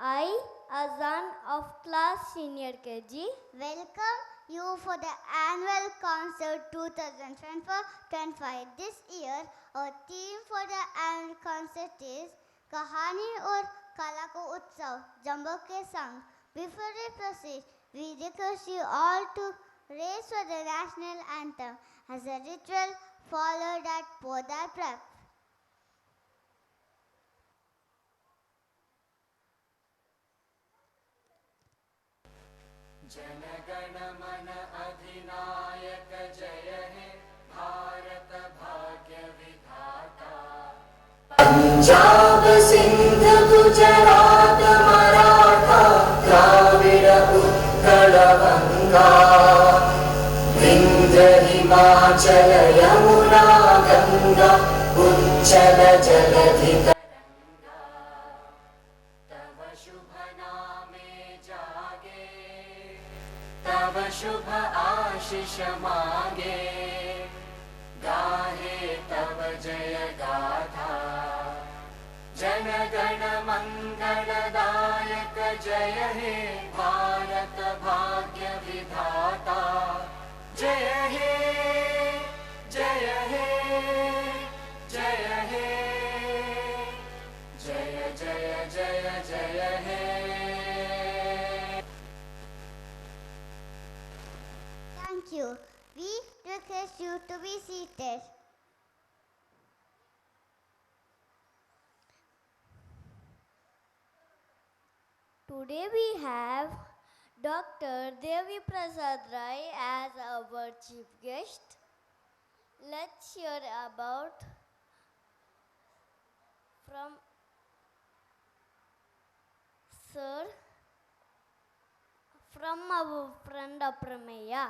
I, a son of class senior KG, welcome you for the annual concert 2024-25. This year, our theme for the annual concert is Kahani or Kala Ko Utsav, Jambo Ke Sang. Before we proceed, we request you all to raise for the national anthem as a ritual followed at Podar Prep. जनगण मन अधिनायक जय हे भारत भाग्य विधाता पंजाब सिंध गुजरात मराठा द्राविड़ उत्कल गंगा विंध्य हिमाचल यमुना गंगा उच्चल जलधि तरंगा तव शुभ नामे जागे तव शुभ आशीष मांगे गाहे तव जय गाथा जन गण मंगलदायक जय हे भारत भाग्य विधाता जय हे जय हे जय हे जय जय जय जय हे Thank you. We request you to be seated. today we have Dr. Devi Prasad Rai as our chief guest. Let's hear about from Sir from our friend Aprameya.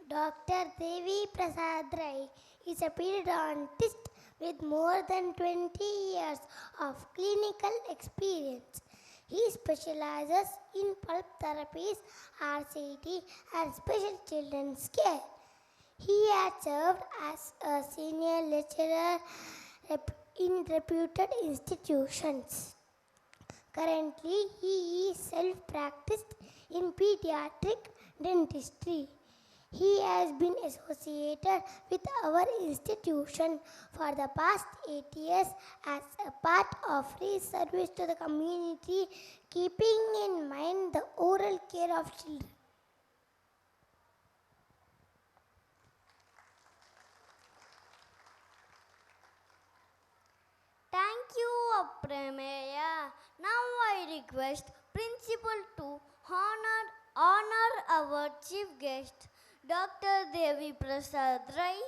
Dr. Devi Prasad Rai is a periodontist with more than 20 years of clinical experience. He specializes in pulp therapies, RCT, and special children's care. He has served as a senior lecturer in reputed institutions. Currently, he is self-practiced in pediatric dentistry. He has been associated with our institution for the past 8 years as a part of free service to the community, keeping in mind the oral care of children. Thank you, Aprameya. Now I request Principal to honor our chief guest, Dr. Devi Prasad Rai.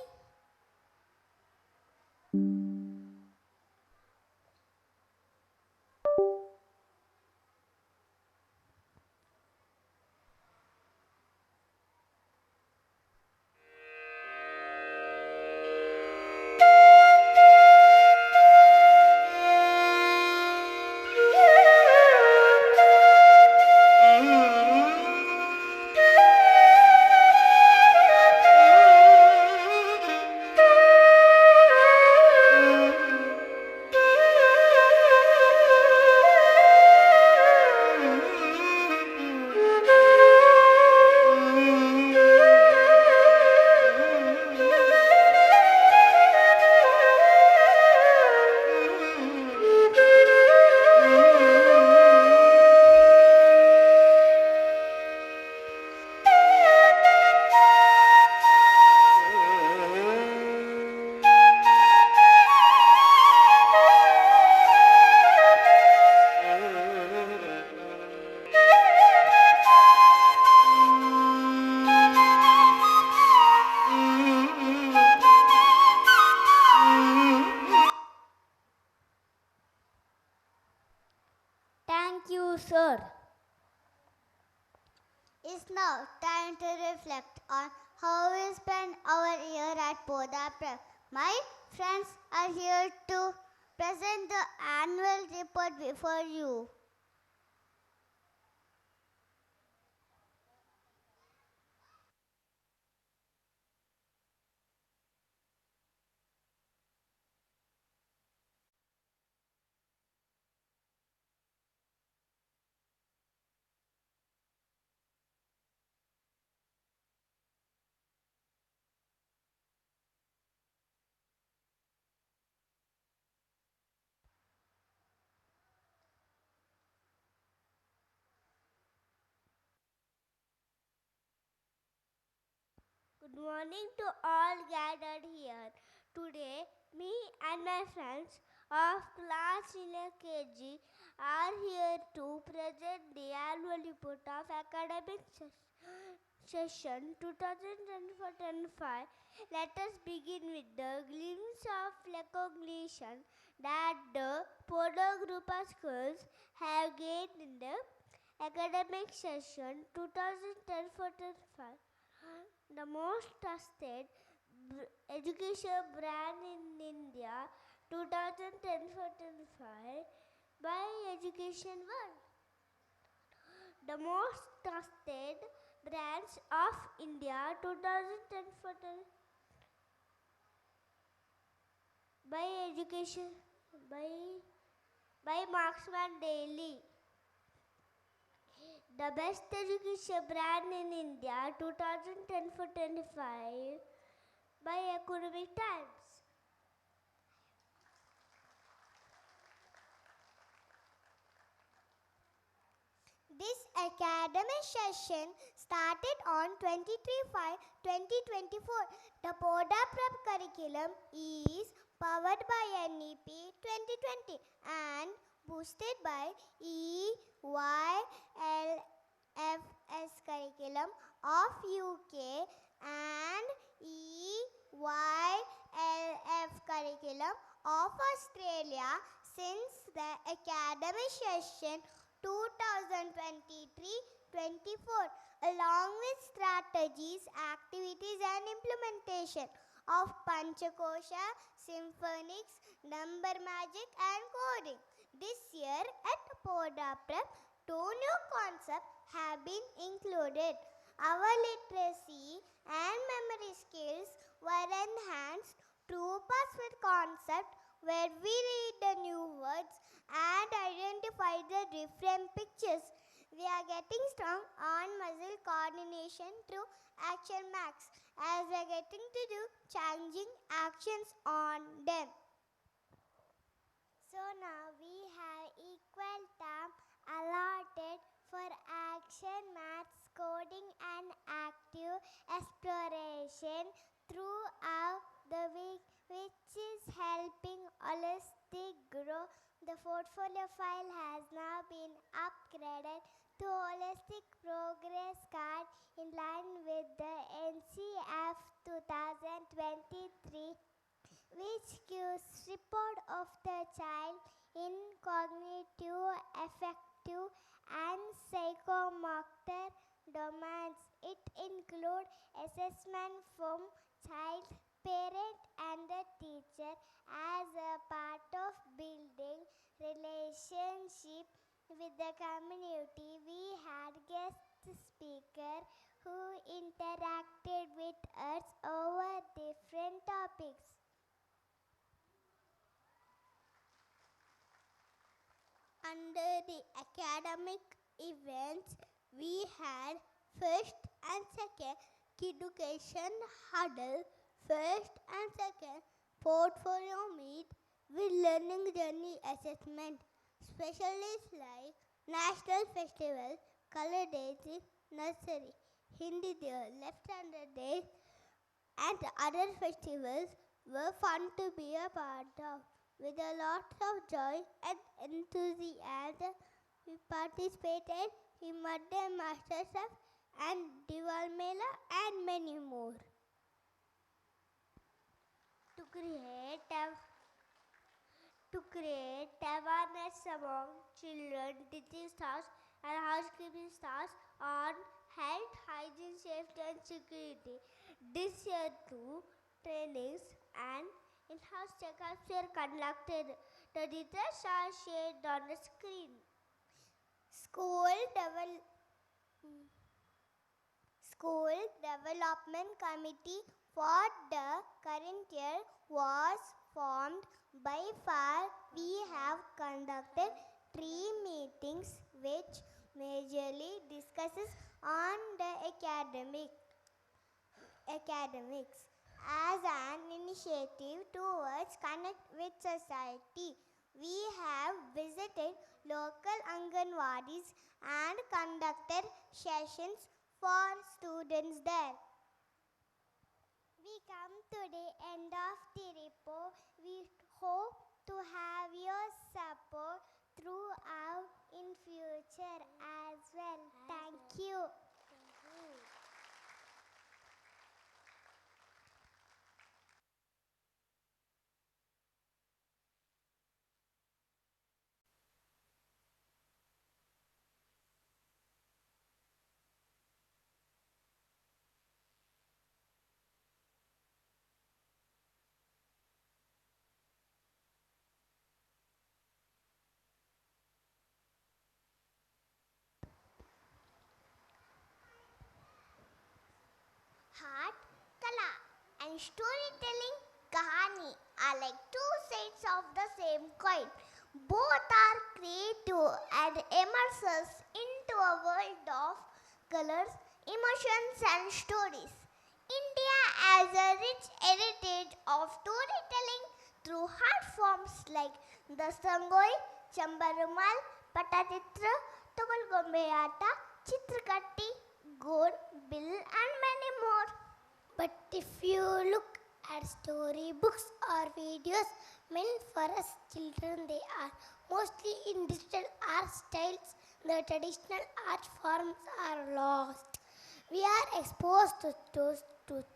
Thank you, sir. It's now time to reflect on how we spent our year at Podar Prep. My friends are here to present the annual report before you. Good morning to all gathered here. Today, me and my friends of class senior KG are here to present the annual report of academic session 2024-25. Let us begin with the glimpse of recognition that the Podar group of schools have gained in the academic session 2024-25. The most trusted education brand in India 2010-25 by Education World. The most trusted brands of India 2010-14 by Education by Marksman Daily. The best education brand in India 2010-25 by Economic Times. This academic session started on 23/5/2024. The Podar Prep curriculum is powered by NEP 2020 and boosted by EYLFS curriculum of UK and EYLF curriculum of Australia since the academic session 2023-24, along with strategies, activities and implementation of Panchakosha, Symphonics, Number Magic and Coding. This year at Podar Prep, 2 new concepts have been included. Our literacy and memory skills were enhanced through pass with concept, where we read the new words and identify the different pictures. We are getting strong on muscle coordination through Action Max, as we are getting to do challenging actions on them. So now we have equal time allotted for action, maths, coding and active exploration throughout the week, which is helping holistic grow. The portfolio file has now been upgraded to holistic progress card in line with the NCF 2023, which gives report of the child in cognitive, affective and psychomotor domains. It includes assessment from child, parent and the teacher as a part of building relationship with the community. We had guest speaker who interacted with us over different topics. Under the academic events, we had first and second education huddle, first and second portfolio meet with learning journey assessment, specialists like national festival, color days in nursery, Hindi Day, left-handed day and other festivals were fun to be a part of. With a lot of joy and enthusiasm, we participated in Mudday Masterchef and Diwal Mela and many more. To create awareness among children, teaching staff and housekeeping staff on health, hygiene, safety and security. This year too, trainings and in-house checkups were conducted. The details are shared on the screen. School Development Committee for the current year was formed. By far, we have conducted 3 meetings which majorly discusses on the academics as an initiative towards connect with society. We have visited local Anganwadis and conducted sessions for students there. we come today end of the report. We hope to have your support throughout in future as well. Thank you. Art, Kala, and storytelling, Kahani are like two sides of the same coin. Both are creative and immerse us into a world of colors, emotions, and stories. India has a rich heritage of storytelling through art forms like the Sangoi, Chambarumal, Patachitra, Tugalgombeyata, Chitrakatti, Gol, Bill, and many more. But if you look at storybooks or videos meant for us children, they are mostly in digital art styles. The traditional art forms are lost. We are exposed to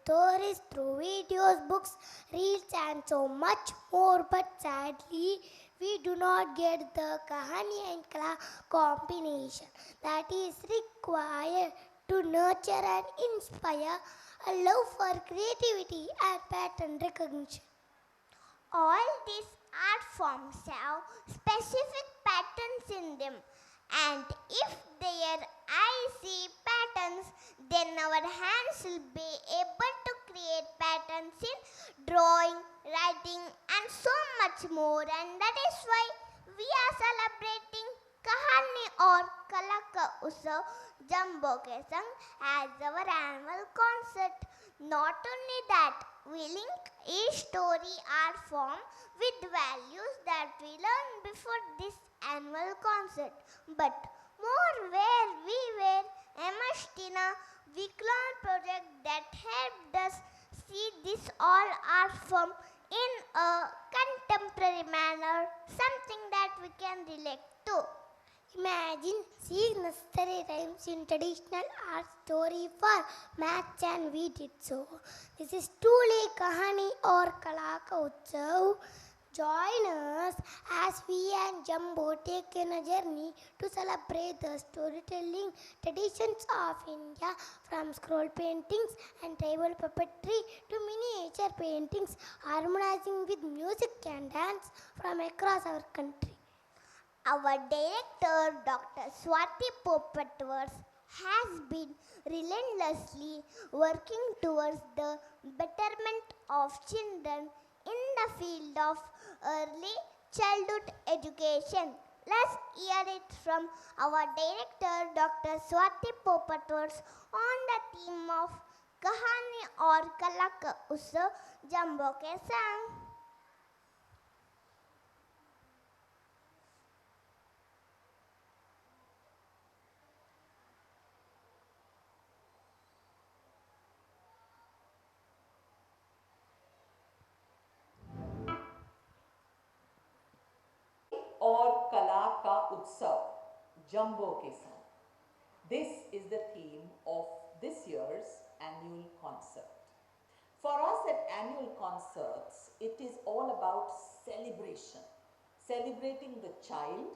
stories through videos, books, reels, and so much more. But sadly, we do not get the Kahani and Kala combination that is required to nurture and inspire a love for creativity and pattern recognition. All these art forms have specific patterns in them, and if their eyes see patterns, then our hands will be able to create patterns in drawing, writing, and so much more. And that is why we are celebrating Kahani or Kalaka Utsav Jumbo Kesang as our annual concert. Not only that, we link each story art form with values that we learned before this annual concert. But more where we were immersed in a week-long project that helped us see this all art form in a contemporary manner, something that we can relate to. Imagine seeing necessary rhymes in traditional art story for maths, and we did so. This is truly Kahani or Kalaka Utsav. Join us as we and Jumbo take on a journey to celebrate the storytelling traditions of India, from scroll paintings and tribal puppetry to miniature paintings, harmonizing with music and dance from across our country. Our director, Dr. Swati Popatwars, has been relentlessly working towards the betterment of children in the field of early childhood education. Let's hear it from our director, Dr. Swati Popatwars, on the theme of Kahani or Kalaka Utsav Jumbo Kesang. और कला का उत्सव jumbo के संग. This is the theme of this year's annual concert. For us at annual concerts, it is all about celebration. Celebrating the child,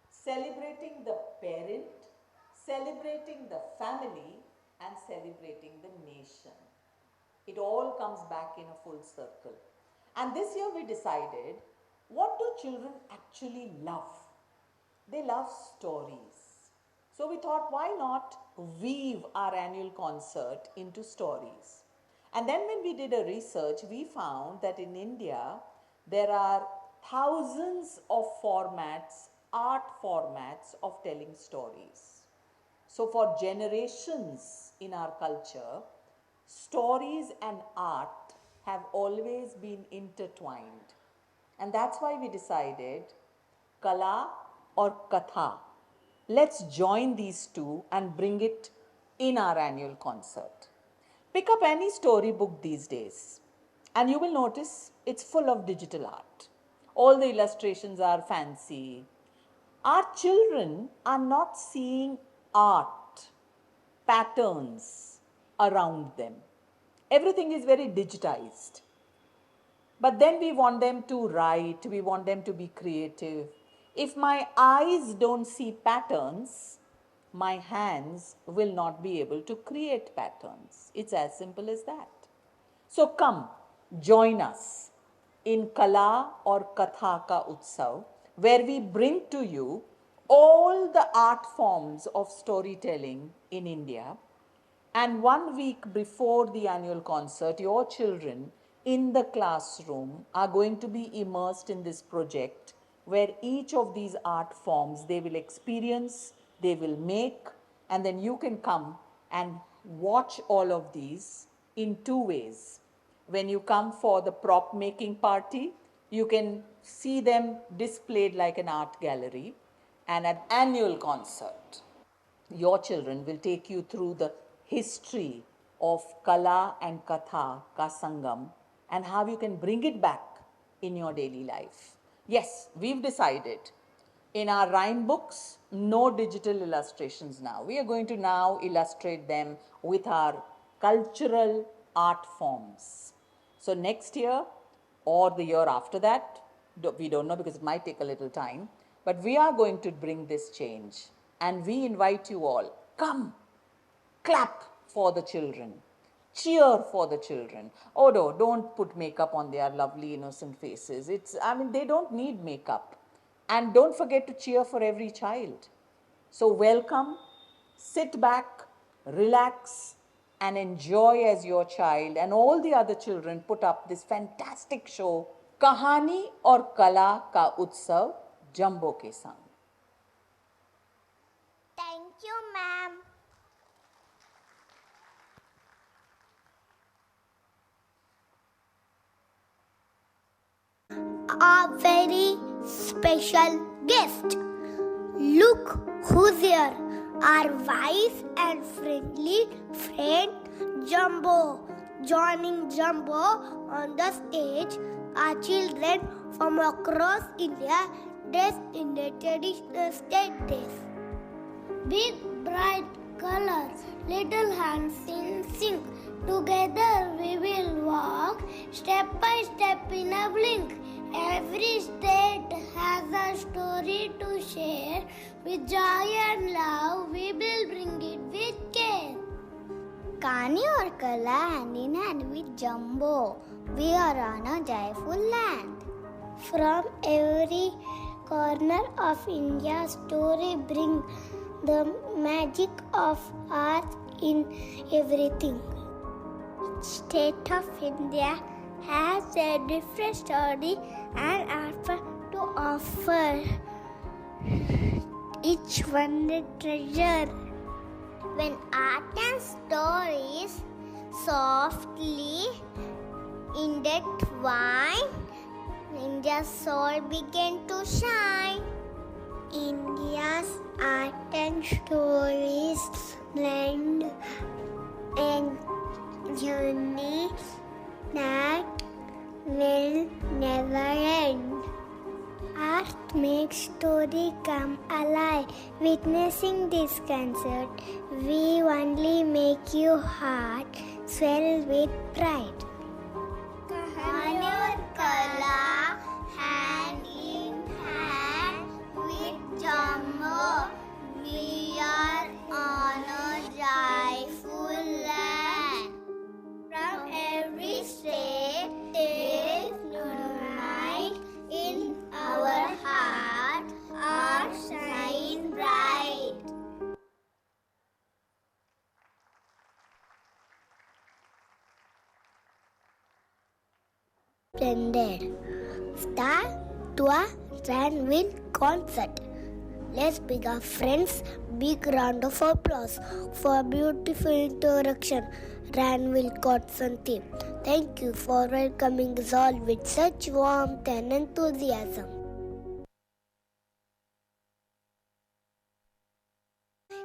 celebrating the parent, celebrating the family, and celebrating the nation. It all comes back in a full circle. And this year we decided, what do children actually love? They love stories. So we thought, why not weave our annual concert into stories? And then when we did a research, we found that in India, there are thousands of formats, art formats of telling stories. So for generations in our culture, stories and art have always been intertwined. And that's why we decided Kala or Katha. Let's join these two and bring it in our annual concert. Pick up any storybook these days and you will notice it's full of digital art. All the illustrations are fancy. Our children are not seeing art, patterns around them. Everything is very digitized. But then we want them to write, we want them to be creative. If my eyes don't see patterns, my hands will not be able to create patterns. It's as simple as that. So come, join us in Kala or Katha Ka Utsav, where we bring to you all the art forms of storytelling in India. And 1 week before the annual concert, your children in the classroom are going to be immersed in this project where each of these art forms they will experience, they will make, and then you can come and watch all of these in 2 ways. When you come for the prop making party, you can see them displayed like an art gallery, and at annual concert your children will take you through the history of Kala and Katha Ka Sangam and how you can bring it back in your daily life. Yes, we've decided in our rhyme books, no digital illustrations now. We are going to now illustrate them with our cultural art forms. So next year or the year after that, we don't know because it might take a little time, but we are going to bring this change and we invite you all, come, clap for the children, cheer for the children. Oh no, don't put makeup on their lovely innocent faces. They don't need makeup. And don't forget to cheer for every child. So welcome, sit back, relax, and enjoy as your child and all the other children put up this fantastic show, Kahani or Kala Ka Utsav, Jumbo ke Sang. Thank you, ma'am. Our very special guest. Look who's here, our wise and friendly friend Jumbo. Joining Jumbo on the stage are children from across India dressed in their traditional state dress. Big bright colors, little hands in sync. Together we will walk step by step in a blink. Every state has a story to share. With joy and love, we will bring it with care. Kani or Kala hand in hand with Jumbo. We are on a joyful land. From every corner of India, story bring the magic of art in everything. Each state of India has a different story and art to offer. Each one a treasure. When art and stories softly intertwine, India's soul began to shine. India's art and stories blend and journey that will never end. Art makes story come alive. Witnessing this concert, we only make your heart swell with pride. Kahani or Kala, hand in hand with Jumbo, we are on a joyful land. From every state, there is light in our heart, our shine bright. Splendid. Start to a Ranville concert. Let's big our friends. Big round of applause for a beautiful introduction. Ranville concert team. Thank you for welcoming us all with such warmth and enthusiasm.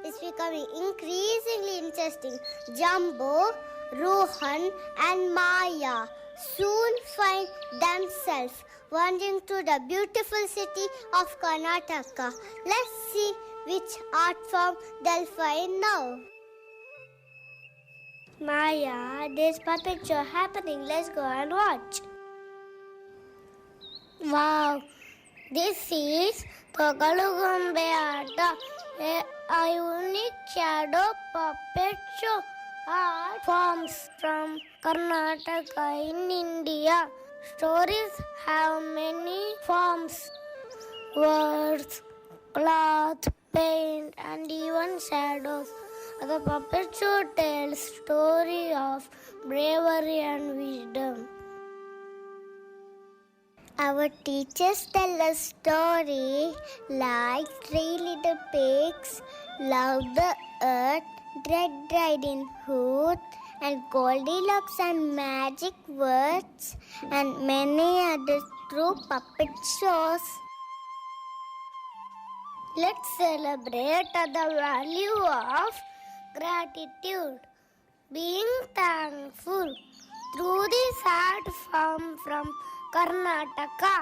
It's becoming increasingly interesting. Jumbo, Rohan and Maya soon find themselves wandering through the beautiful city of Karnataka. Let's see which art form they'll find now. Maya, there's puppet show happening. Let's go and watch. Wow, this is Togalugumbe Aata, a unique shadow puppet show. Art forms from Karnataka in India. Stories have many forms: words, cloth, paint, and even shadows. The puppet show tells story of bravery and wisdom. Our teachers tell a story like Three Little Pigs, Love the Earth, Red Riding Hood, and Goldilocks and Magic Words, and many others through puppet shows. Let's celebrate the value of gratitude, being thankful through this art form from Karnataka.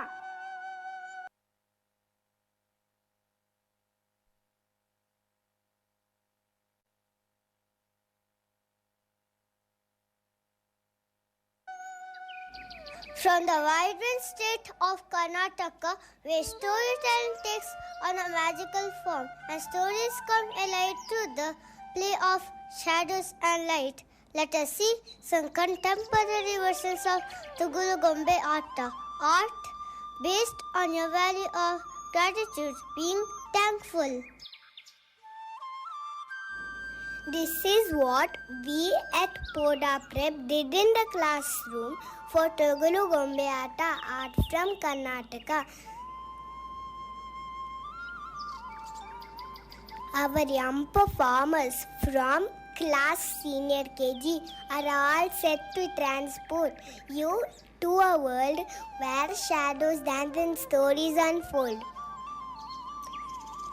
From the vibrant state of Karnataka, where storytelling takes on a magical form and stories come alive through the play of shadows and light, let us see some contemporary versions of Tugulugombe Aata, art based on your value of gratitude, being thankful. This is what we at Podar Prep did in the classroom for Togulugombe Aata, art from Karnataka. Our young performers from class senior KG are all set to transport you to a world where shadows dance and stories unfold.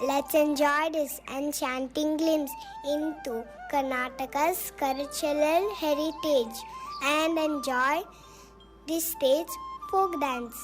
Let's enjoy this enchanting glimpse into Karnataka's cultural heritage and enjoy this state's folk dance.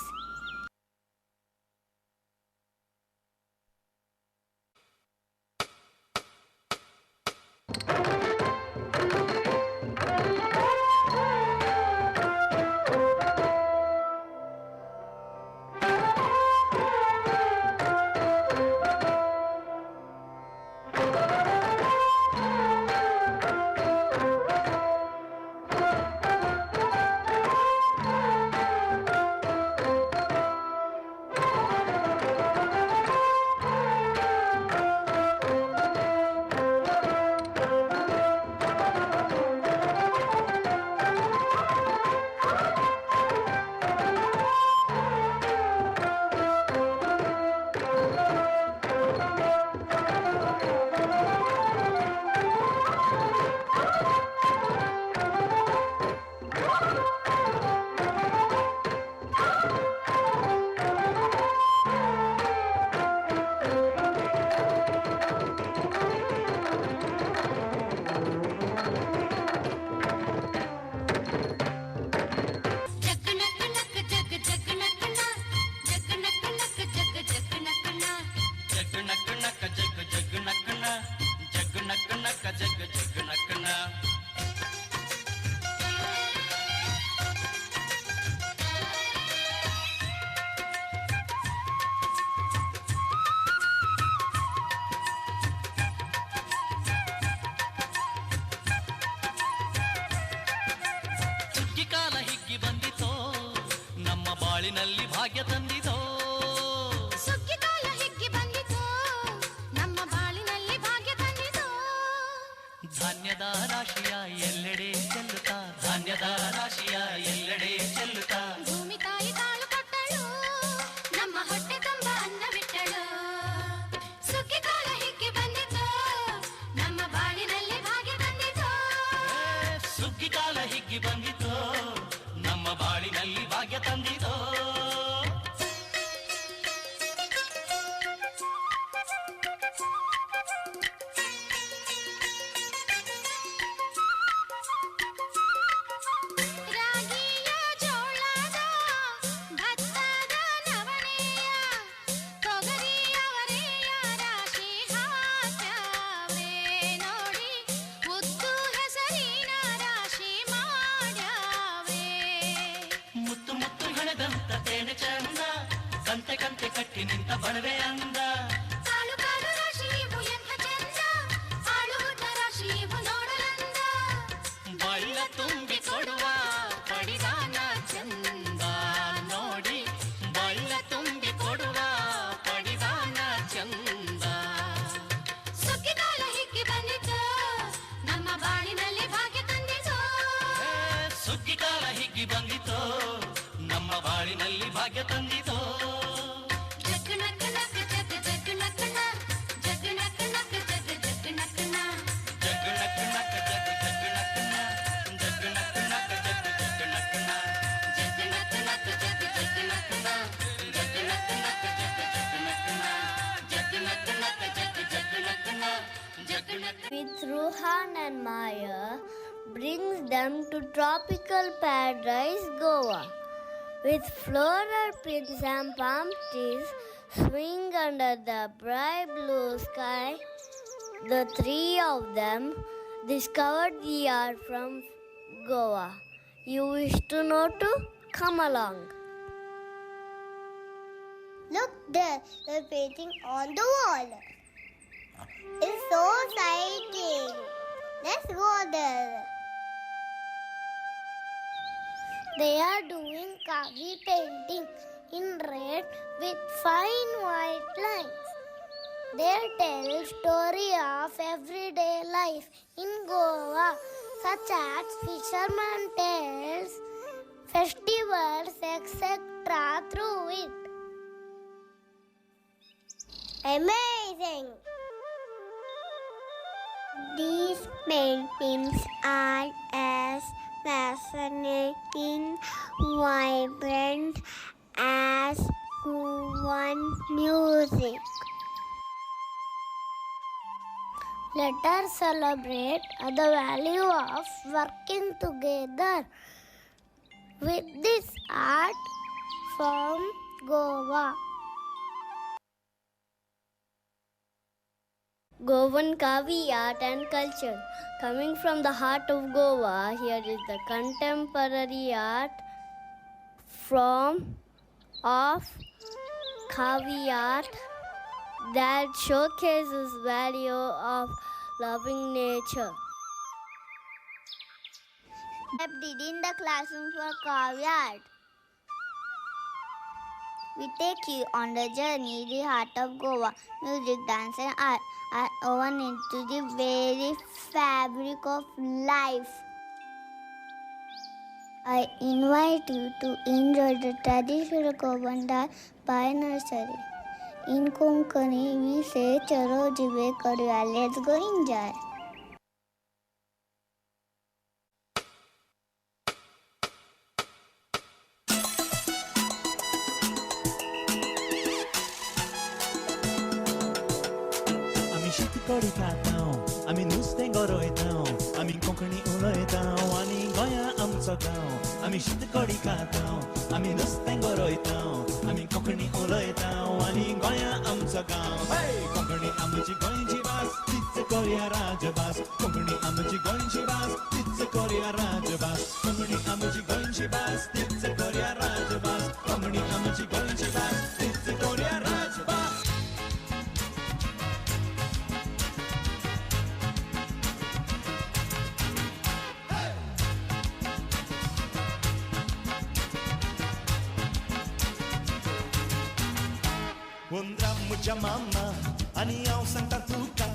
ಬಾಳಿನಲ್ಲಿ ಭಾಗ್ಯ ತಂದಿತೋ ಸುಗ್ಗಿಕಾಲ ಹಿಗ್ಗಿ ಬಂದಿತೋ ನಮ್ಮ ಬಾಳಿನಲ್ಲಿ ಭಾಗ್ಯ ತಂದಿತೋ ಧಾನ್ಯದ ರಾಶಿಯ ಎಲ್ಲೆಡೆ ಚೆಲ್ಲುತ್ತಾ ಧಾನ್ಯದ ರಾಶಿಯ ಎಲ್ಲೆಡೆ ಚೆಲ್ಲುತ್ತಾ ಭೂಮಿ ತಾಯಿ ತಾಳು ಕೊಟ್ಟಳು ನಮ್ಮ ಹೊಟ್ಟೆ ತುಂಬ ಅನ್ನ ಬಿಟ್ಟಳು ಸುಗ್ಗಿಕಾಲ ಹಿಗ್ಗಿ ಬಂದಿತೋ ನಮ್ಮ ಬಾಳಿನಲ್ಲಿ ಭಾಗ್ಯ ತಂದಿತೋ ಸುಗ್ಗಿಕಾಲ ಹಿಗ್ಗಿ ಬಂದಿತೋ ನಮ್ಮ ಬಾಳಿನಲ್ಲಿ ಭಾಗ್ಯ ತಂದಿತೋ ಬೆರಕ್ಕಿ ನಿಂತ ಬಣವೆ ಅಂದ ಸಾಲು ಕಾಲು ರಾಶಿ ಇವು ಎಂಥ ಚಂದ ಸಾಲು ಉದ್ದ ರಾಶಿ ಇವು ನೋಡಲಂದ ಬಳ್ಳ ತುಂಬಿ ಕೊಡುವ ಪಡಿದಾನ ಚಂದ ನೋಡಿ ಬಳ್ಳ ತುಂಬಿ ಕೊಡುವ ಪಡಿದಾನ ಚಂದ ಸುಗ್ಗಿಕಾಲ ಹಿಗ್ಗಿ ಬಂದಿತು ನಮ್ಮ ಬಾಳಿನಲ್ಲಿ ಭಾಗ್ಯ ತಂದಿತು ಸುಗ್ಗಿಕಾಲ ಹಿಗ್ಗಿ ಬಂದಿತೋ ನಮ್ಮ ಬಾಳಿನಲ್ಲಿ ಭಾಗ್ಯ ತಂದಿತೋ ಜಗ್ ನಕ್ ನಕ್ ಜಗ್ ಜಗ್ ನಕ್ ನಕ್ ಜಗ್ ನಕ್ ನಕ್ ಜಗ್ ಜಗ್ ನಕ್ ನಕ್ ಜಗ್ ನಕ್ ನಕ್ ಜಗ್ ಜಗ್ ನಕ್ ನಕ್ ಜಗ್ ನಕ್ ನಕ್ ಜಗ್ ಜಗ್ ನಕ್ ನಕ್ ಜಗ್ ನಕ್ ನಕ್ ಜಗ್ ಜಗ್ ನಕ್ ನಕ್ ಜಗ್ ನಕ್ ನಕ್ ಜಗ್ ಜಗ್ ನಕ್ ನಕ್ ಜಗ್ ನಕ್ ನಕ್ ಜಗ್ ಜಗ್ ನಕ್ ನಕ್ ಜಗ್ ನಕ್ With Rohan and Maya brings them to tropical paradise Goa. With floral prints and palm trees swing under the bright blue sky, the three of them discovered the art from Goa. You wish to know to? Come along. Look there, the painting on the wall. It's so exciting. Let's go there. They are doing kavi painting in red with fine white lines. They tell story of everyday life in Goa, such as fisherman tales, festivals, etc. through it. Amazing. These paintings are as fascinating, vibrant as Goan music. Let us celebrate the value of working together with this art from Goa. Goan Kavi art and culture. Coming from the heart of Goa, here is the contemporary art of Kavi art that showcases value of loving nature. I did in the classroom for Kavi art. We take you on the journey, the heart of Goa. Music, dance and art are woven into the very fabric of life. I invite you to enjoy the traditional Goan dance by nursery. In Konkani, we say Charo Jive Karya. Let's go enjoy. शीतकडी खातां आमी नुस्तें गरोयतां आमी कोंकणी उलयतां आनी गोंया आमचो गांव आमी शीतकडी खातां आमी नुस्तें गरोयतां आमी कोंकणी उलयतां आनी गोंया आमचो गांव कोंकणी आमची गोंयची भास तीच करुया राजभास कोंकणी आमची गोंयची भास तीच करुया राजभास कोंकणी आमची गोंयची भास तीच करुया राजभास कोंकणी आमची गोंयची भास तीच करुया राजभास Mucha mama, ani ao Santa Tuca.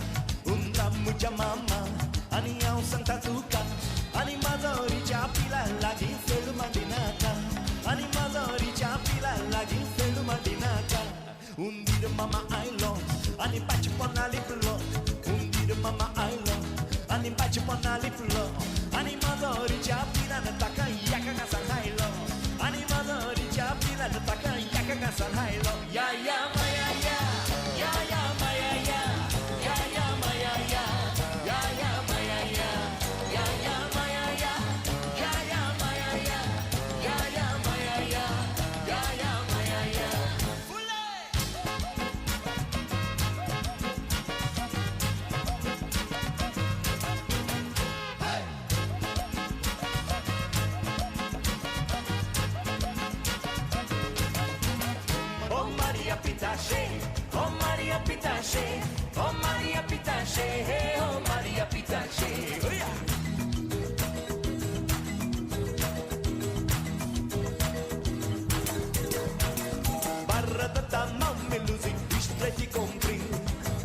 Mucha mama, ani ao Santa Tuca. Ani mazoricia pila lagi felu mandinaka. Ani mazoricia pila lagi felu mandinaka. Dir mama I love, ani pachi pona liplo. Dir mama I love, ani pachi pona liplo. Ani mazoricia pila nataka yaka kasanhailo. Ani mazoricia pila nataka yaka kasanhailo. Ya ya maya ya. Ya ya maya ya. Ya ya maya ya. Ya ya maya ya. Ya ya maya ya. Ya ya maya ya. Ya ya maya ya. Ya ya maya ya. Pitache, oh Maria Pitache, hey, oh Maria Pitache. Oh, yeah. Barra da não me luzi, estreite cumprir.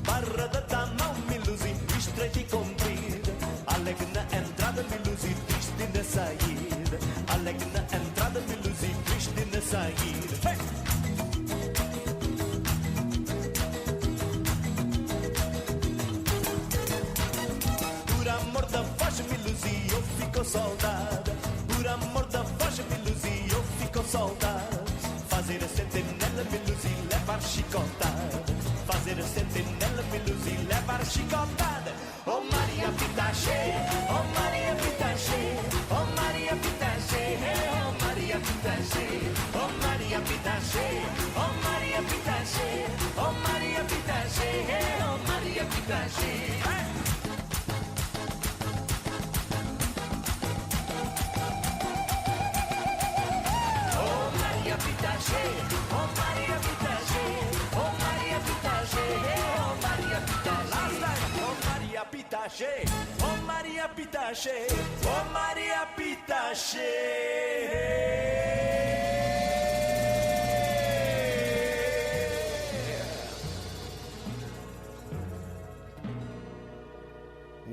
Barra da não me luzi, estreite cumprir. Alegre na entrada me luzi, triste na saída. Alegre na entrada me luzi, triste na saída. Hey! Por amor da voz me luzi, eu fico saudade. Por amor da voz me luzi, eu fico saudade. Fazer a sentinela me luzi, levar chicotada. Fazer a sentinela me luzi, levar chicotada. Oh Maria Pitache, oh Maria Pitache, oh Maria Pitache, oh Maria Pitache, oh Maria Pitache, oh Maria Pitache, oh Maria Pitache, oh Maria Pitache. Oh Maria Pitache, oh Maria Pitache, oh Maria Pitache, oh Maria Pitache. Last time, oh Maria Pitache, oh Maria Pitache, oh Maria Pitache.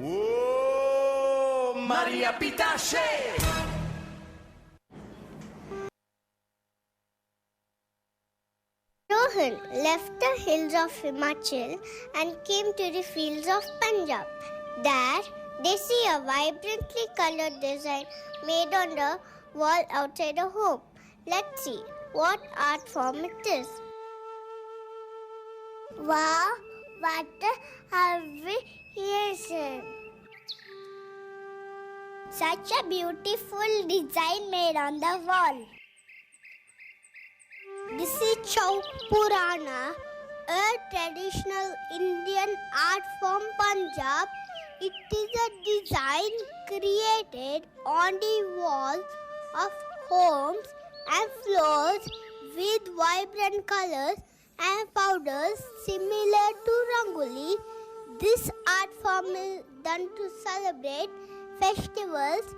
Oh Maria Pitache. Rohan left the hills of Himachal and came to the fields of Punjab. There, they see a vibrantly colored design made on the wall outside a home. Let's see what art form it is. Wow, what a creation! Such a beautiful design made on the wall. This is Chowk Purana, a traditional Indian art from Punjab. It is a design created on the walls of homes and floors with vibrant colors and powders similar to Rangoli. This art form is done to celebrate festivals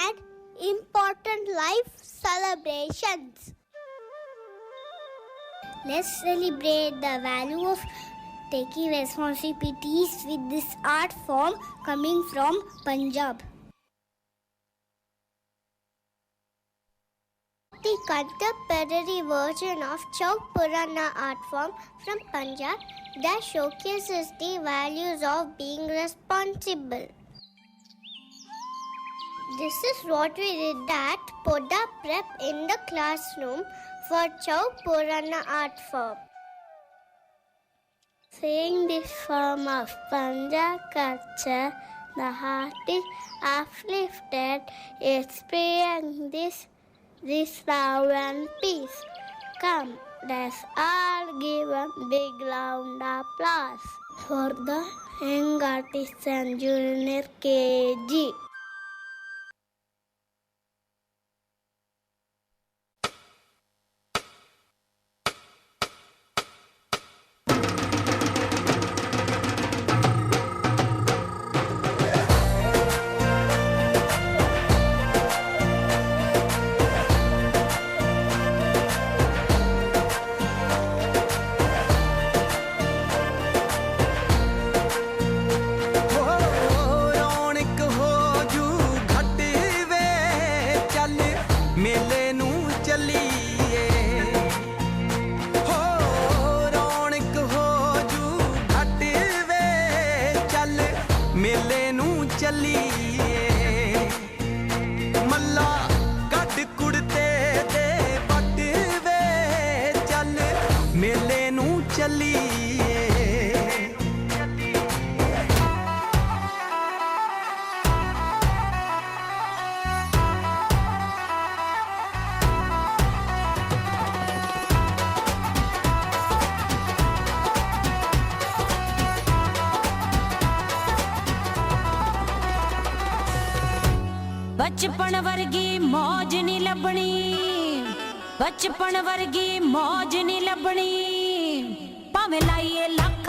and important life celebrations. Let's celebrate the value of taking responsibilities with this art form coming from Punjab. The contemporary version of Chowk Purana art form from Punjab that showcases the values of being responsible. This is what we did at Podar Prep in the classroom for Chowk Purana art form. Seeing this form of Punjab culture, the heart is uplifted, experiencing this love and peace. Come, let's all give a big round of applause for the young artists and junior KG. बचपन वर्गी मौज नहीं लभनी, बचपन वर्गी मौज नहीं लभनी, भावें लाइए लख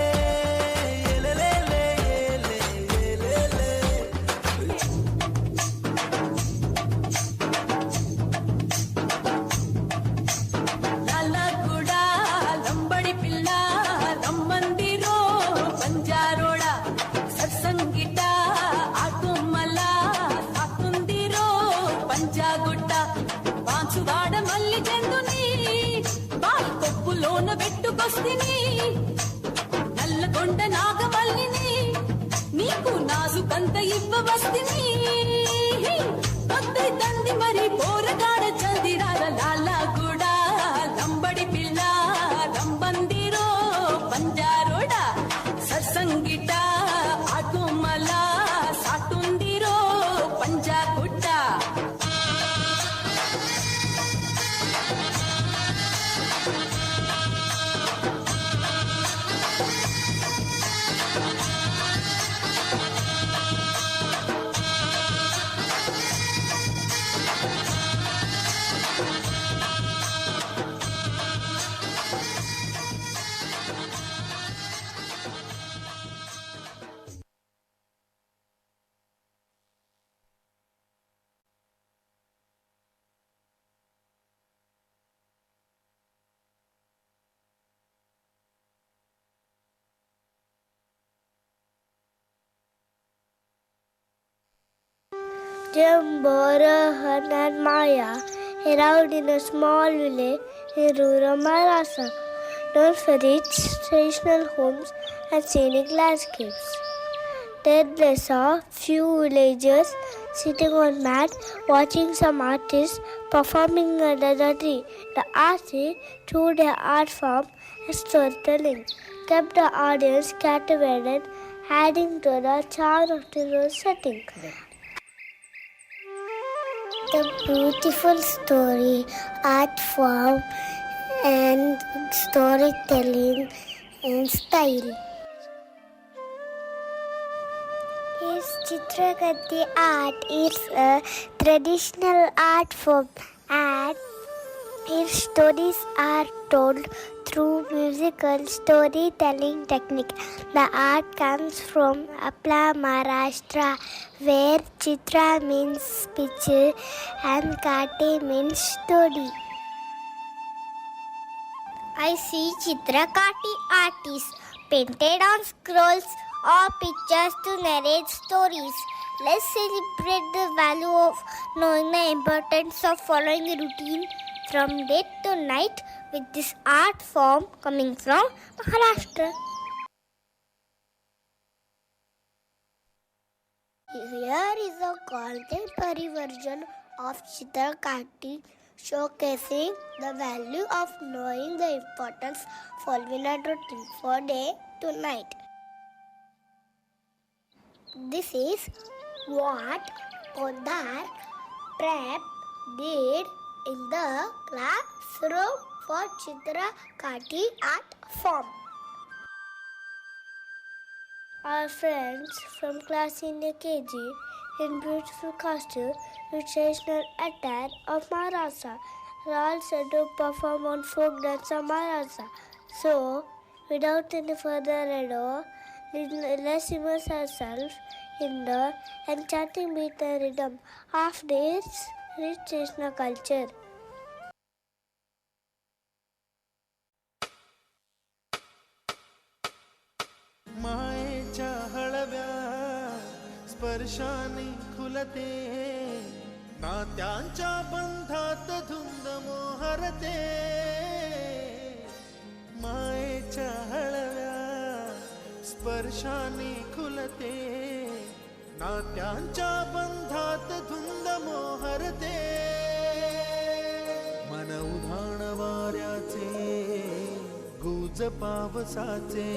లోన పెట్టుకొస్తిని నల్లకొండ నాగవల్లిని నీకు నాజుకంత ఇవ్వవస్తిని పొద్దైతంది మరి పోరగాడ చల్దిరాల లాలా కూడా లంబడి పిల్ల లంబందిరో పంజారోడా సత్సంగిట ఆటుమల సాటుందిరో Panjagutta Jumbo, Rohan and Maya arrived in a small village in rural Maharashtra, known for its traditional homes and scenic landscapes. There they saw few villagers sitting on mat watching some artists performing under the tree. The artists, through their art form and storytelling, kept the audience captivated, adding to the charm of the rural setting. The beautiful story, art form, and storytelling and style. His Chitrakati art is a traditional art form, and his stories are told through musical storytelling technique. The art comes from Apla, Maharashtra, where Chitra means picture and Kate means story. I see Chitrakati artists painted on scrolls or pictures to narrate stories. Let's celebrate the value of knowing the importance of following a routine from day to night with this art form coming from Maharashtra. Here is a contemporary version of Chitrakati showcasing the value of knowing the importance of following a routine from day to night. This is what Podar Prep did in the classroom for Chitrakati art form. Our friends from class senior KG in beautiful costume with traditional attire of Maharashtra are all set to perform on folk dance of Maharashtra. So, without any further ado, let's immerse ourselves in the enchanting beat and rhythm of this rich traditional culture. मायेच्या हळव्या स्पर्शाने खुलते नात्यांच्या बंधात धुंद मोहरते मायेच्या हळव्या स्पर्शाने खुलते नात्यांच्या बंधात धुंद मोहरते मन उधाण वाऱ्याचे गुज पावसाचे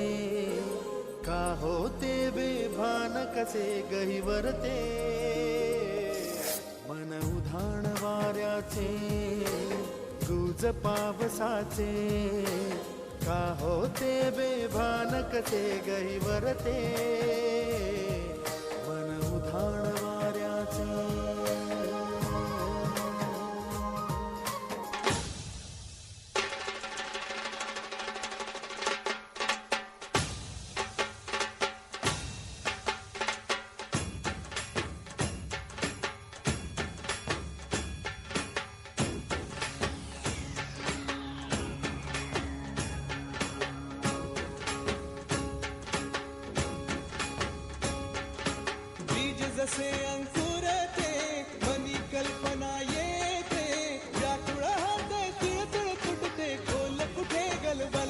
का होते बेभान कसे गहिवरते मन उधाण वाऱ्याचे गुज पावसाचे का होते बेभान कसे गहिवरते मन उधाण वाऱ्याचे जसे अंकुरते मनी कल्पना येते व्याकुळ हात तिळतिळ फुटते खोल कुठे गलबा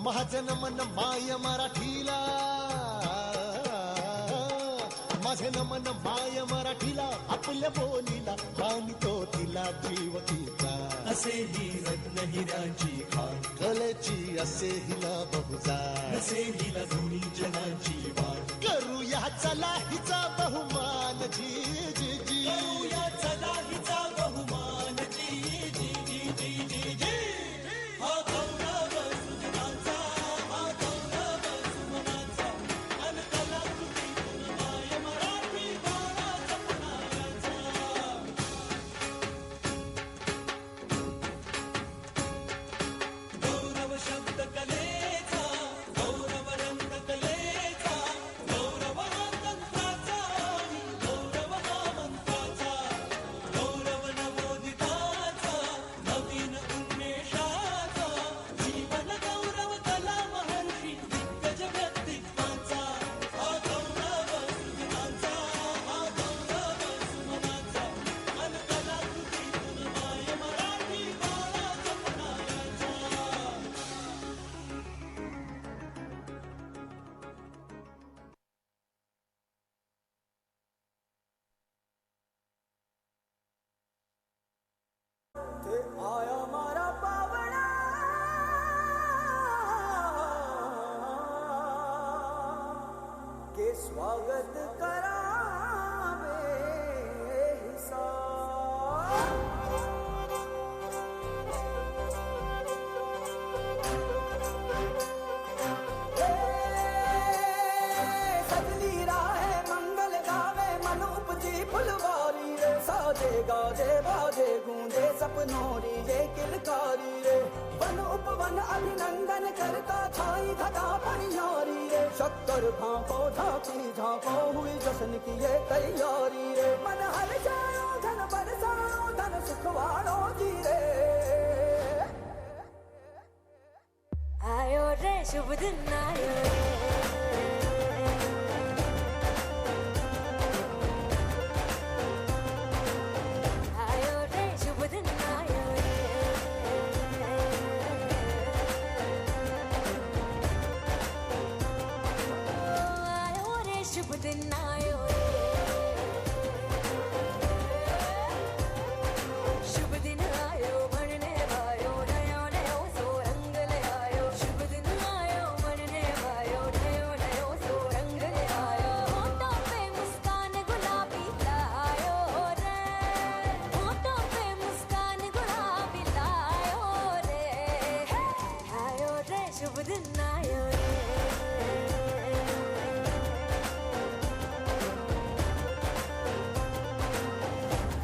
महाजन मन माय मराठीला, माझे नमन माय मराठीला, आपल्या बोलीला मानितो तिला जीव तिचा. असे ही रत्न हिराची खाण, कलेची असे हिला बहुजाण, असे हिला दोन्ही जनाची वाण. करूया चला हिचा बहुमान जी जी जी, करूया चला हिचा बहुमान जी जी जी जी जी जी. हा गौरव सुजनाचा, हा गौरव सुमनाचा, अन कलाकृतीतून माय मराठी बाळा जपणाऱ्याचा. गौरव शब्द कलेचा, गौरव रंग कलेचा, गौरव हा तंत्राचा आणि गौरव हा मंत्राचा, गौरव नवोदिताचा, नवीन उन्मेषाचा, जीवन गौरव कला महर्षी दिग्गज व्यक्तित्वाचा. हा गौरव सृजनाचा, हा गौरव सुमनाचा, अन कलाकृतीतून माय मराठी बाळा जपणाऱ्याचा. आया मारा पावना, के स्वागत करावे सजली राहे मंगल गावे, मन उपजी फुलवारी रे, साजे गाजे बाजे गूंजे सपनों री ये किलकारी रे, वन उपवन अभिनंदन करता छाई धगा परियारी रे, शक्कर भांको झांकी झांको हुई जश्न की ये तैयारी रे, मन हर जाओ धन बरसाओ धन सुखवाड़ो जी रे. आयो रे शुभ दिन आयो रे, आयो रे शुभ दिन आयो रे, आयो रे शुभ दिन आयो रे, शुभ दिन आयो बनने वायो, नयो नयो सो रंग ले आयो. शुभ दिन आयो बनने वायो, नयो नयो सो रंग ले आयो. होठों पे मुस्कान गुलाबी लायो रे, होठों पे मुस्कान गुलाबी लायो रे, आयो रे शुभ दिन आयो रे,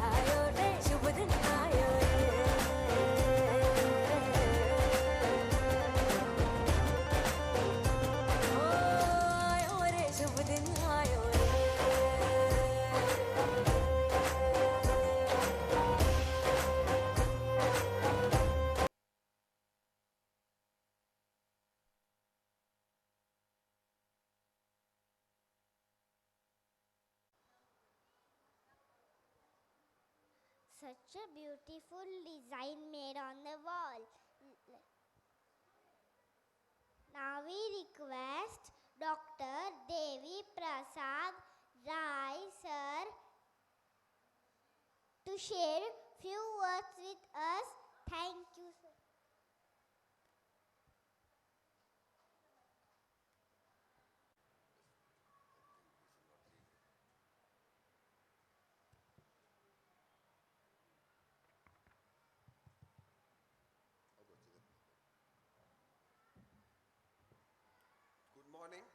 आयो रे शुभ दिन आयो रे, आयो रे शुभ दिन आयो रे. Such a beautiful design made on the wall. Now we request Dr. Devi Prasad Rai sir to share few words with us. Thank you, sir. Good morning,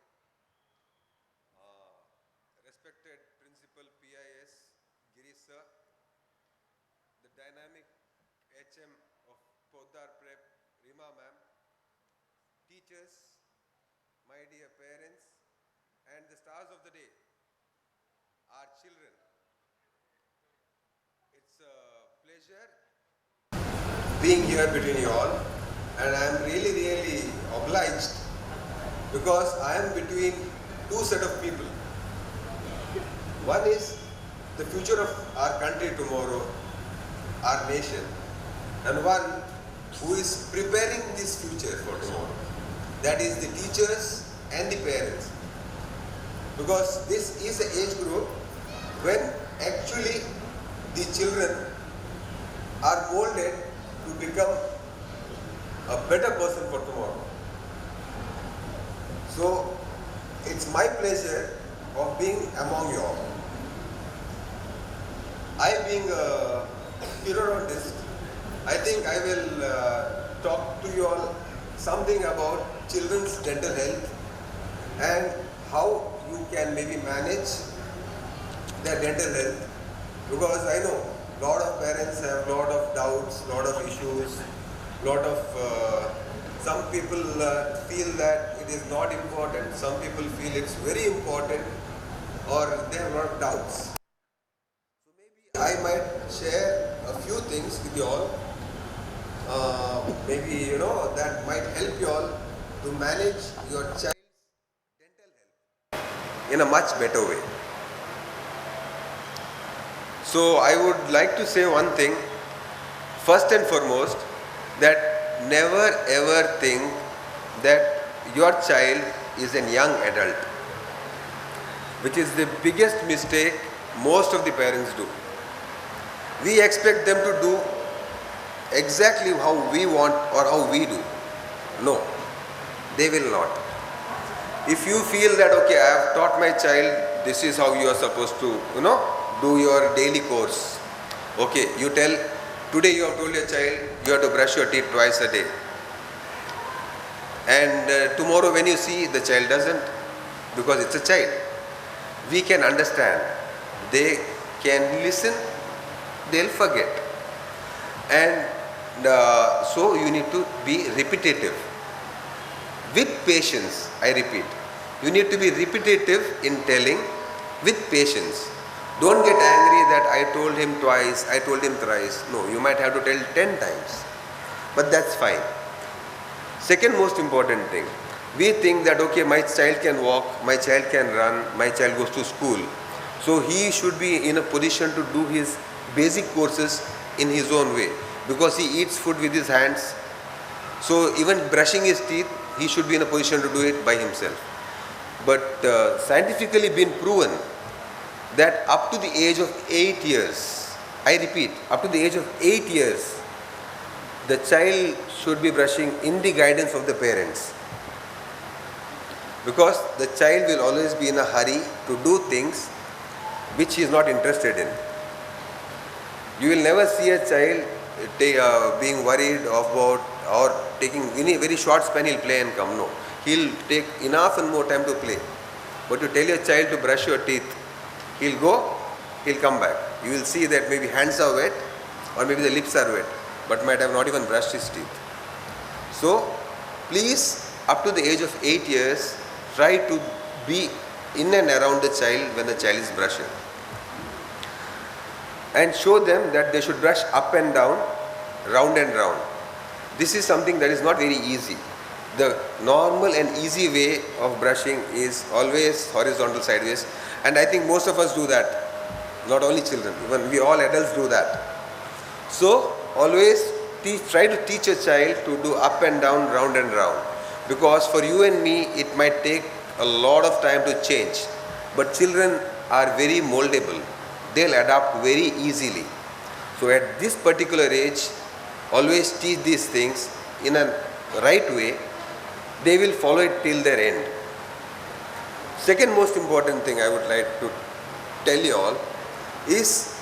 respected Principal PIS Girish sir, the dynamic HM of Podar Prep Rima ma'am, teachers, my dear parents, and the stars of the day, our children. It's a pleasure being here between you all, and I am really obliged because I am between two set of people. One is the future of our country tomorrow, our nation, and one who is preparing this future for tomorrow. that is the teachers and the parents. Because this is an age group when actually the children are molded to become a better person for tomorrow. So it's my pleasure of being among you all. I being a periodontist, I think I will talk to you all something about children's dental health and how you can maybe manage their dental health, because I know a lot of parents have a lot of doubts, lot of issues, lot of some people feel that it is not important, some people feel it's very important, or they have a lot of doubts. So maybe I might share a few things with you all, maybe that might help you all to manage your child's dental health in a much better way. So I would like to say one thing, first and foremost, that never ever think that your child is a young adult, which is the biggest mistake most of the parents do. We expect them to do exactly how we want or how we do. No, they will not. If you feel that, okay, I have taught my child, this is how you are supposed to, do your daily course. Okay, you tell, today you have told your child, you have to brush your teeth twice a day. And tomorrow when you see, the child doesn't, because it's a child. We can understand. They can listen, they'll forget. And so you need to be repetitive. With patience, I repeat. You need to be repetitive in telling with patience. Don't get angry that I told him twice, I told him thrice. No, you might have to tell 10 times. But that's fine. Second most important thing, we think that, okay, my child can walk, my child can run, my child goes to school. So he should be in a position to do his basic courses in his own way, because he eats food with his hands. So even brushing his teeth, he should be in a position to do it by himself. But scientifically been proven that up to the age of 8 years, I repeat, up to the age of 8 years, the child should be brushing in the guidance of the parents. Because the child will always be in a hurry to do things which he is not interested in. You will never see a child being worried about or taking any very short span he'll play and come. No. He'll take enough and more time to play. But you tell your child to brush your teeth, he'll go, he'll come back. You will see that maybe hands are wet or maybe the lips are wet, but might have not even brushed his teeth. So please, up to the age of 8 years, try to be in and around the child when the child is brushing. And show them that they should brush up and down, round and round. This is something that is not very easy. The normal and easy way of brushing is always horizontal sideways, and I think most of us do that. Not only children, even we all adults do that. So always try to teach a child to do up and down, round and round. Because for you and me, it might take a lot of time to change. But children are very moldable. They'll adapt very easily. So at this particular age, always teach these things in a right way. They will follow it till their end. Second most important thing I would like to tell you all is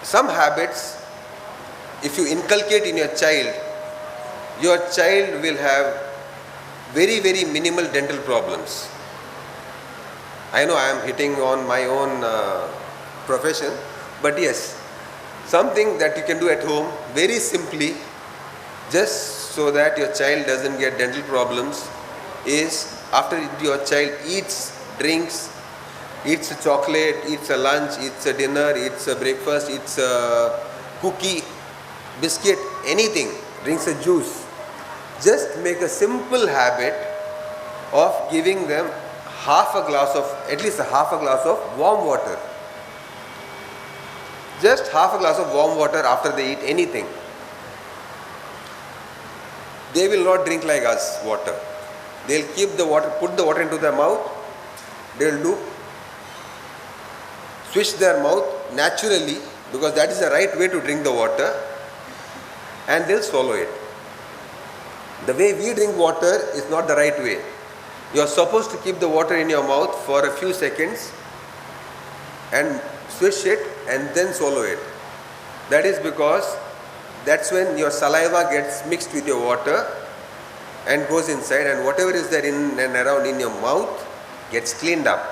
some habits, if you inculcate in your child will have very, very minimal dental problems. I know I am hitting on my own profession, but yes, something that you can do at home very simply, just so that your child doesn't get dental problems, is after your child eats, drinks, eats a chocolate, eats a lunch, eats a dinner, eats a breakfast, eats a cookie, biscuit, anything, drinks a juice, just make a simple habit of giving them at least half a glass of warm water. Just half a glass of warm water after they eat anything. they will not drink like us water. They'll keep the water, put the water into their mouth, they'll do, switch their mouth naturally, because that is the right way to drink the water, and they'll swallow it. The way we drink water is not the right way. You are supposed to keep the water in your mouth for a few seconds and swish it and then swallow it. That is because that's when your saliva gets mixed with your water and goes inside, and whatever is there in and around in your mouth gets cleaned up.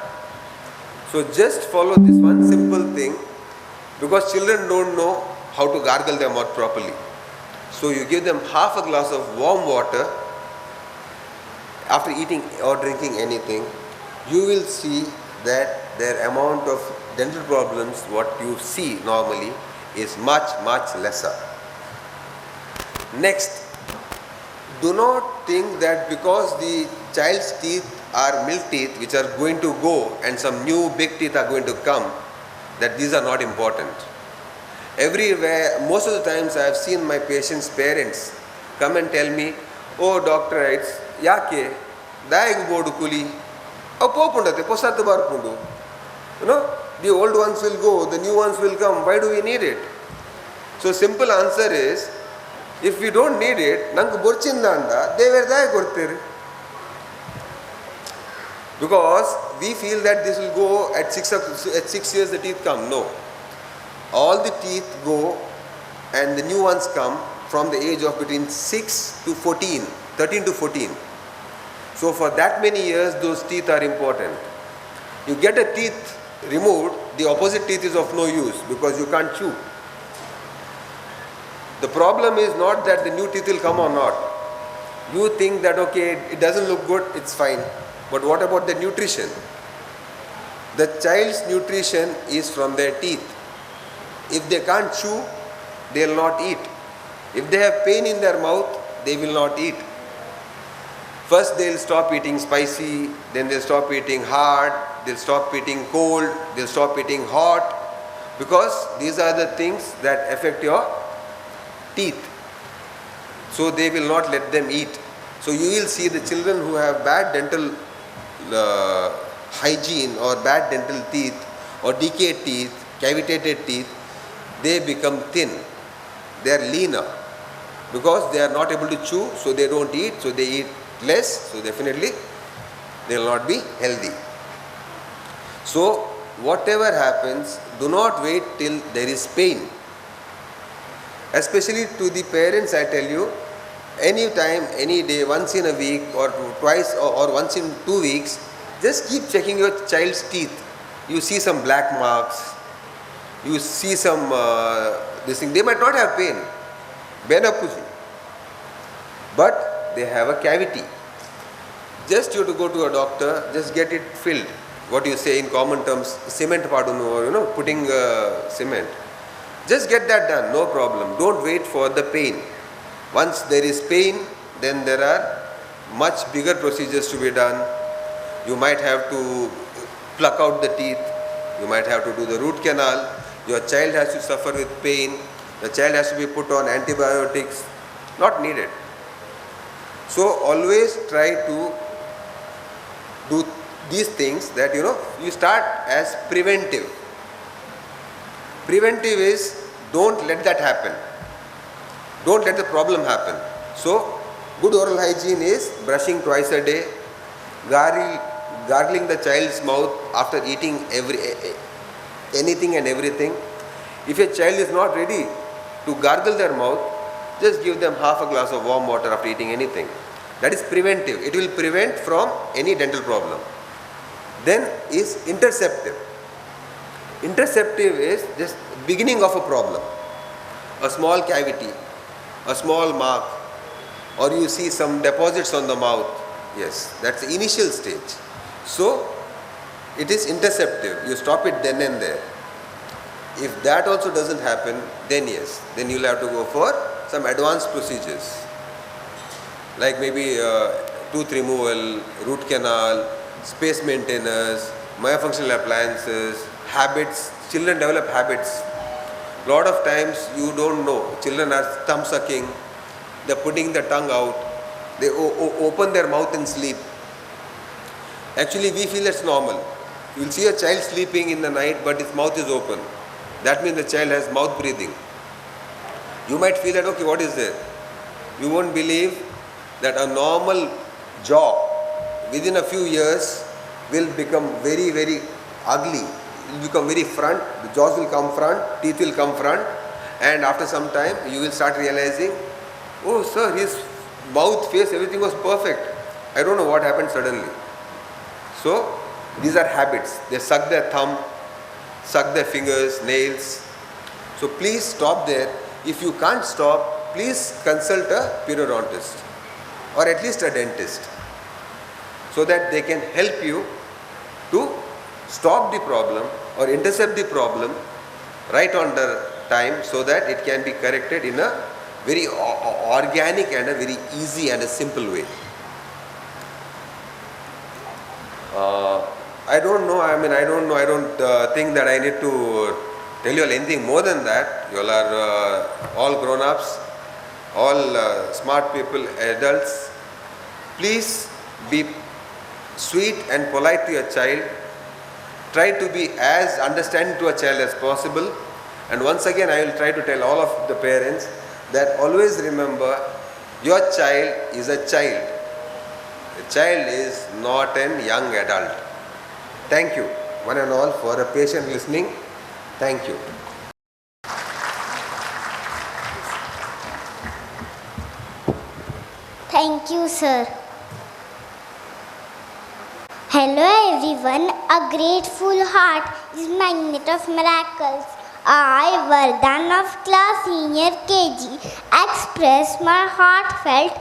So just follow this one simple thing, because children don't know how to gargle their mouth properly. So you give them half a glass of warm water after eating or drinking anything. You will see that their amount of dental problems, what you see normally, is much lesser. Next, do not think that because the child's teeth are milk teeth which are going to go and some new big teeth are going to come, that these are not important. Everywhere, most of the times I have seen my patients' parents come and tell me, oh doctor, it's yake, daig bodu kuli, apopundate, posattu barpundu. You know, the old ones will go, the new ones will come, why do we need it? So simple answer is, if we don't need it, nanku borchindanda, they were daig kortiri. Because we feel that this will go at 6 years the teeth come. No. All the teeth go and the new ones come from the age of between 6 to 14, 13 to 14. So for that many years those teeth are important. You get a teeth removed, the opposite teeth is of no use because you can't chew. The problem is not that the new teeth will come or not. You think that okay, it doesn't look good, it's fine. But what about the nutrition? The child's nutrition is from their teeth. If they can't chew, they will not eat. If they have pain in their mouth, they will not eat. First they will stop eating spicy, then they'll stop eating hard, they'll stop eating cold, they'll stop eating hot, because these are the things that affect your teeth. So they will not let them eat. So you will see the children who have bad dental hygiene or bad dental teeth or decayed teeth, cavitated teeth, they become thin. They are leaner because they are not able to chew, so they don't eat, so they eat less, so definitely they will not be healthy. So whatever happens, do not wait till there is pain. Especially to the parents, I tell you, any time, any day, once in a week or twice or once in 2 weeks, just keep checking your child's teeth. You see some black marks, you see some this thing. They might not have pain, but they have a cavity. Just you have to go to a doctor, just get it filled. What you say in common terms, cement padunu, or putting cement. Just get that done, no problem. Don't wait for the pain. Once there is pain, then there are much bigger procedures to be done. You might have to pluck out the teeth. You might have to do the root canal. Your child has to suffer with pain. The child has to be put on antibiotics. Not needed. So always try to do these things that you start as preventive. Preventive is don't let that happen. Don't let the problem happen. So good oral hygiene is brushing twice a day, gargling the child's mouth after eating anything and everything. If a child is not ready to gargle their mouth, just give them half a glass of warm water after eating anything. That is preventive. It will prevent from any dental problem. Then is interceptive. Interceptive is just beginning of a problem. A small cavity, a small mark, or you see some deposits on the mouth. Yes, that's the initial stage. So it is interceptive. You stop it then and there. If that also doesn't happen, then yes, then you'll have to go for some advanced procedures, like maybe tooth removal, root canal, space maintainers, myofunctional appliances, habits. Children develop habits. Lot of times you don't know. Children are thumb sucking. They're putting the tongue out. they open their mouth and sleep. Actually, we feel it's normal. You will see a child sleeping in the night, but his mouth is open. That means the child has mouth breathing. You might feel that, okay, what is there? You won't believe that a normal jaw within a few years will become very, very ugly. It will become very front. The jaws will come front, teeth will come front, and after some time you will start realizing, oh sir, his mouth, face, everything was perfect. I don't know what happened suddenly. So these are habits. They suck their thumb, suck their fingers, nails. So please stop there. If you can't stop, please consult a periodontist or at least a dentist, so that they can help you to stop the problem or intercept the problem right on the time, so that it can be corrected in a very organic and a very easy and a simple way. I don't know. I don't think that I need to tell you all anything more than that. You all are all grown-ups, all smart people, adults. Please be sweet and polite to your child. Try to be as understanding to a child as possible. And once again, I will try to tell all of the parents that always remember, your child is a child. A child is not a young adult. Thank you, one and all, for a patient listening. Thank you. Thank you, sir. Hello everyone, a grateful heart is magnet of miracles. I, Vardhan of class senior KG, express my heartfelt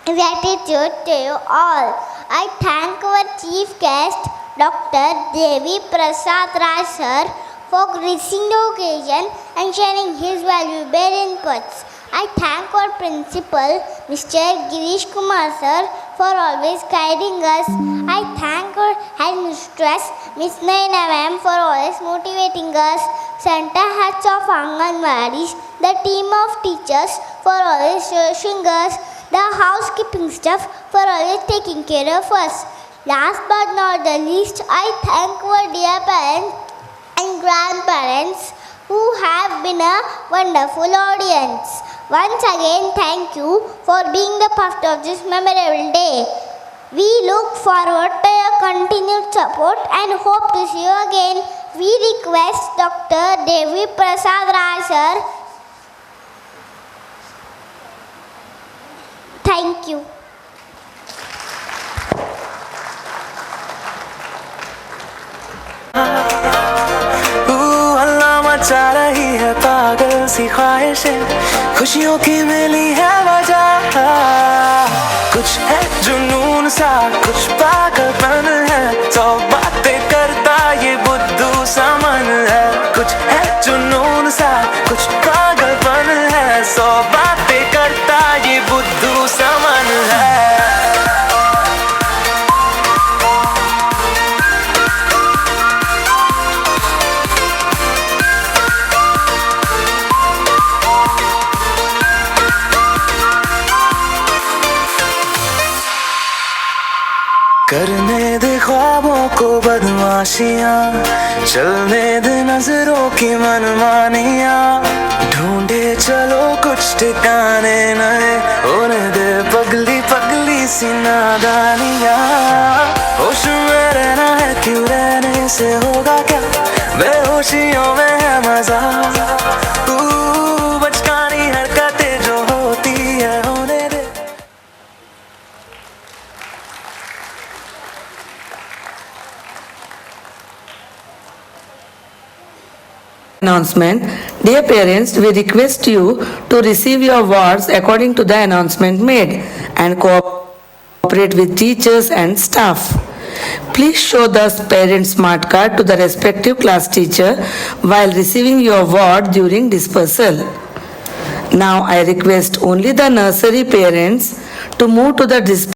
gratitude to you all. I thank our chief guest, Dr. Devi Prasad Rai sir, for gracing the occasion and sharing his valuable inputs. I thank our principal, Mr. Girish Kumar sir, for always guiding us. I thank our headmistress, Miss Naina ma'am, for always motivating us. Center heads of Anganwadis, the team of teachers, for always reassuring us. The housekeeping staff, for always taking care of us. Last but not the least, I thank our dear parents and grandparents who have been a wonderful audience. Once again, thank you for being the part of this memorable day. We look forward to your continued support and hope to see you again. We request Dr. Devi Prasad Rai sir. Thank you. अल्लाह मचा रही है पागल सी ख्वाहिशें, खुशियों की मिली है वजह। कुछ है जुनून सा, कुछ पागलपन है, सौ बातें करता ये बुद्धू सा मन है। कुछ है जुनून सा, कुछ पागलपन है, सौ बातें करता ये बुद्धू सा मन है। करने दे ख्वाबों को बदमाशियाँ, चलने दे नजरों की मनमानियाँ, ढूंढे चलो कुछ ठिकाने नए, होने दे पगली पगली सी नादानियाँ। होश में रहना है, क्यों रहने से होगा क्या, बेहोशियों में है मजा। बचकानी हरकतें जो होती है होने दे। Announcement. Dear parents, we request you to receive your awards according to the announcement made and cooperate with teachers and staff. Please show the parent smart card to the respective class teacher while receiving your award during dispersal. Now I request only the nursery parents to move to the dispersal